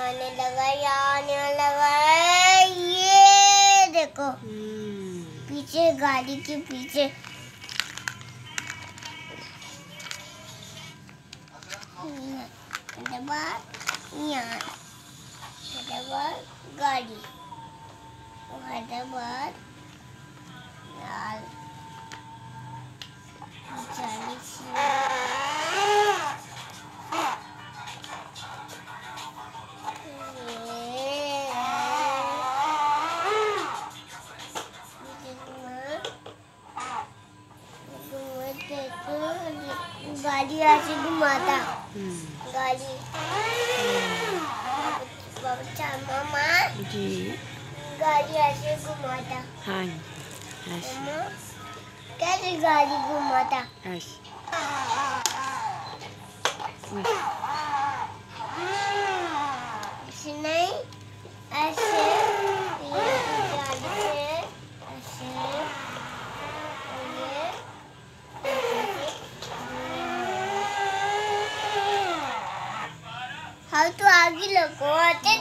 ये आने लगा है। ये देखो पीछे गाड़ी के पीछे गाड़ी हैदराबाद लाल गाड़ी ऐसे घुमाता गाड़ी मामा जी गाड़ी ऐसे घुमाता। हाँ ऐसे कैसे गाड़ी घुमाता? ऐसे नहीं ऐसे हाँ तो आगे लगो आते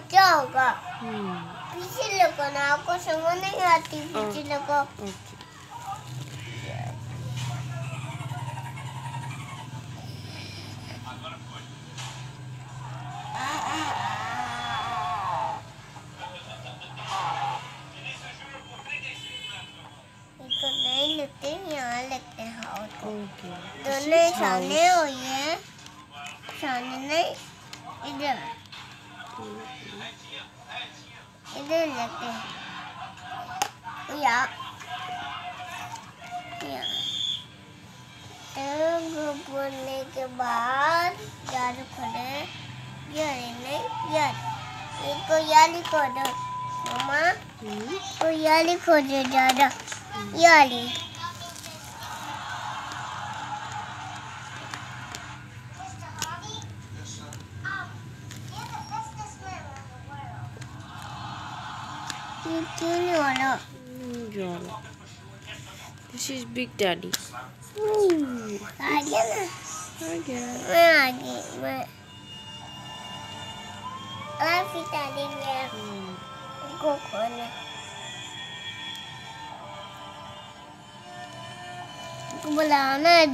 क्या होगा? पीछे लगो ना, आपको समझ नहीं आती पीछे लगो। इसको नहीं लगते, यहाँ लगते हैं। दोनों सामने हुई है, सामने नहीं इधर इधर लगते हैं। तो बोलने के बाद यार खोले यार नहीं यार इसको यार लिखो दो मामा को यार लिखो दो ज़्यादा यारी ये क्यों नहीं हो रहा? This is Big Daddy. आ गया ना? आ गया। मैं आ गई मैं पिता दी मेरा को खोलना बुलाना है।